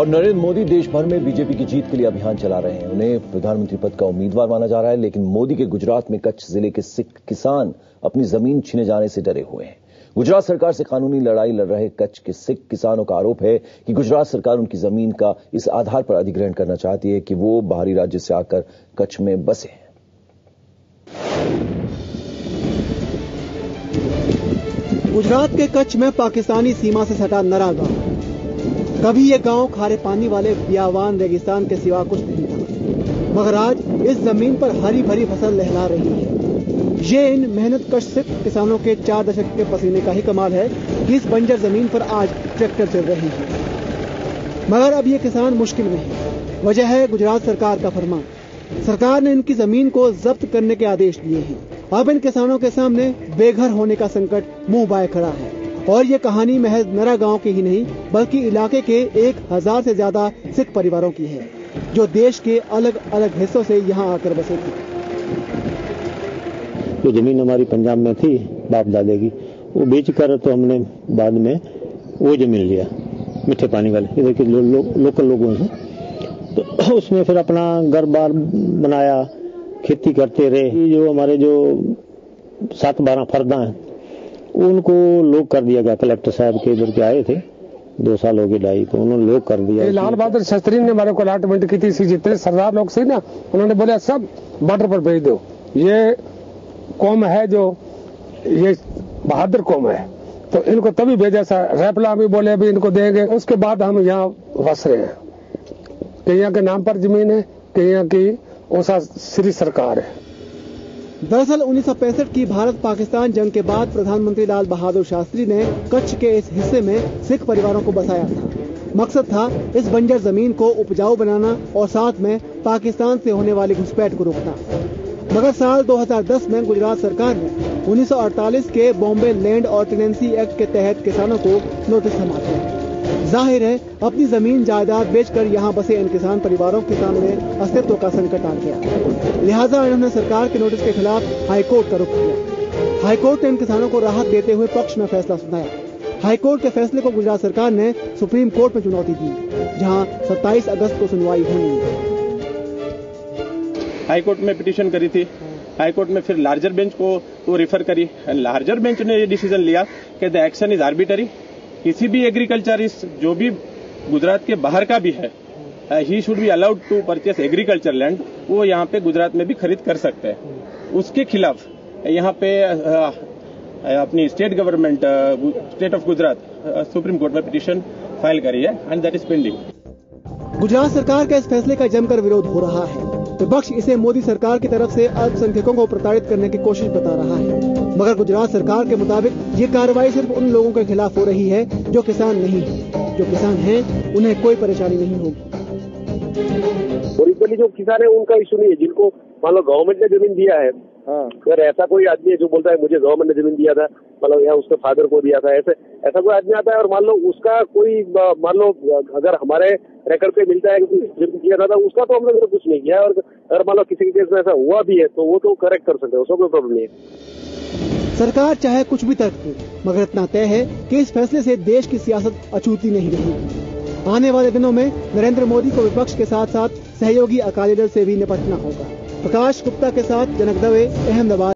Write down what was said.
और नरेंद्र मोदी देश भर में बीजेपी की जीत के लिए अभियान चला रहे हैं। उन्हें प्रधानमंत्री पद का उम्मीदवार माना जा रहा है, लेकिन मोदी के गुजरात में कच्छ जिले के सिख किसान अपनी जमीन छीने जाने से डरे हुए हैं। गुजरात सरकार से कानूनी लड़ाई लड़ रहे कच्छ के सिख किसानों का आरोप है कि गुजरात सरकार उनकी जमीन का इस आधार पर अधिग्रहण करना चाहती है कि वो बाहरी राज्य से आकर कच्छ में बसे हैं। गुजरात के कच्छ में पाकिस्तानी सीमा से सटा नरा गांव। कभी ये गांव खारे पानी वाले बियावान रेगिस्तान के सिवा कुछ नहीं था, मगर आज इस जमीन पर हरी भरी फसल लहरा रही है। ये इन मेहनतकश सिख किसानों के 4 दशक के पसीने का ही कमाल है कि इस बंजर जमीन पर आज ट्रैक्टर चल रही है। मगर अब ये किसान मुश्किल में है। वजह है गुजरात सरकार का फरमान। सरकार ने इनकी जमीन को जब्त करने के आदेश दिए हैं। अब इन किसानों के सामने बेघर होने का संकट मुंह बाए खड़ा है। और ये कहानी महज नरा गांव की ही नहीं, बल्कि इलाके के 1000 से ज्यादा सिख परिवारों की है, जो देश के अलग अलग हिस्सों से यहाँ आकर बसे थे। जो जमीन हमारी पंजाब में थी बाप दादे की, वो बेच कर तो हमने बाद में वो जमीन लिया मीठे पानी वाले इधर के लोकल लोगों से। तो उसमें फिर अपना घर बार बनाया, खेती करते रहे। जो हमारे जो 7-12 फर्दा हैं उनको लोग कर दिया गया। कलेक्टर साहब के इधर के आए थे, 2 साल हो गए ढाई, तो उन्होंने लोग कर दिया। लाल बहादुर शास्त्री ने हमारे को अलॉटमेंट की थी। जितने सरदार लोग थे ना, उन्होंने बोला सब बॉर्डर पर भेज दो। ये कौम है जो ये बहादुर कौम है, तो इनको तभी भेजा। रैपला भी बोले अभी इनको देंगे। उसके बाद हम यहाँ बस रहे हैं। कहीं के नाम पर जमीन है, कहीं की ओसा श्री सरकार है। दरअसल 1965 की भारत पाकिस्तान जंग के बाद प्रधानमंत्री लाल बहादुर शास्त्री ने कच्छ के इस हिस्से में सिख परिवारों को बसाया था। मकसद था इस बंजर जमीन को उपजाऊ बनाना और साथ में पाकिस्तान से होने वाली घुसपैठ को रोकना। मगर साल 2010 में गुजरात सरकार ने 1948 के बॉम्बे लैंड ऑर्डिनेंसी एक्ट के तहत किसानों को नोटिस थमा दिया। जाहिर है अपनी जमीन जायदाद बेचकर यहाँ बसे इन किसान परिवारों के सामने अस्तित्व का संकट आ गया। लिहाजा इन्होंने सरकार के नोटिस के खिलाफ हाईकोर्ट का रुख किया। हाईकोर्ट ने इन किसानों को राहत देते हुए पक्ष में फैसला सुनाया। हाईकोर्ट के फैसले को गुजरात सरकार ने सुप्रीम कोर्ट में चुनौती दी, जहाँ 27 अगस्त को सुनवाई होनी है। हाईकोर्ट में पिटीशन करी थी। हाईकोर्ट में फिर लार्जर बेंच को तो रेफर करी। लार्जर बेंच ने ये डिसीजन लिया कि द एक्शन इज आर्बिटरी। किसी भी एग्रीकल्चरिस्ट जो भी गुजरात के बाहर का भी है, he should be allowed to purchase agriculture land. वो यहाँ पे गुजरात में भी खरीद कर सकते हैं। उसके खिलाफ यहाँ पे अपनी state government, state of Gujarat supreme court में पिटीशन फाइल करी है and that is pending. Gujarat सरकार का इस फैसले का जमकर विरोध हो रहा है। विपक्ष इसे मोदी सरकार की तरफ से अल्पसंख्यकों को प्रताड़ित करने की कोशिश बता रहा है। मगर गुजरात सरकार के मुताबिक ये कार्रवाई सिर्फ उन लोगों के खिलाफ हो रही है जो किसान नहीं है। जो किसान हैं उन्हें कोई परेशानी नहीं होगी। ओरिजिनली जो किसान है उनका इशू नहीं है। जिनको मान लो गवर्नमेंट ने जमीन दिया है, अगर ऐसा कोई आदमी है जो बोलता है मुझे गवर्नमेंट ने जमीन दिया था, मतलब या उसके फादर को दिया था, ऐसा कोई आदमी आता है और मान लो उसका कोई, मान लो अगर हमारे रिकॉर्ड पे मिलता है कि जमीन दिया था, उसका तो हमने कुछ नहीं किया। और अगर मान लो किसी के केस में ऐसा हुआ भी है तो वो तो करेक्ट कर सकते हैं, उसका कोई प्रॉब्लम नहीं है। सरकार चाहे कुछ भी तर्क दे, मगर इतना तय है कि इस फैसले से देश की सियासत अछूती नहीं रहेगी। आने वाले दिनों में नरेंद्र मोदी को विपक्ष के साथ साथ सहयोगी अकाली दल से भी निपटना होगा। प्रकाश गुप्ता के साथ जनक दवे, अहमदाबाद।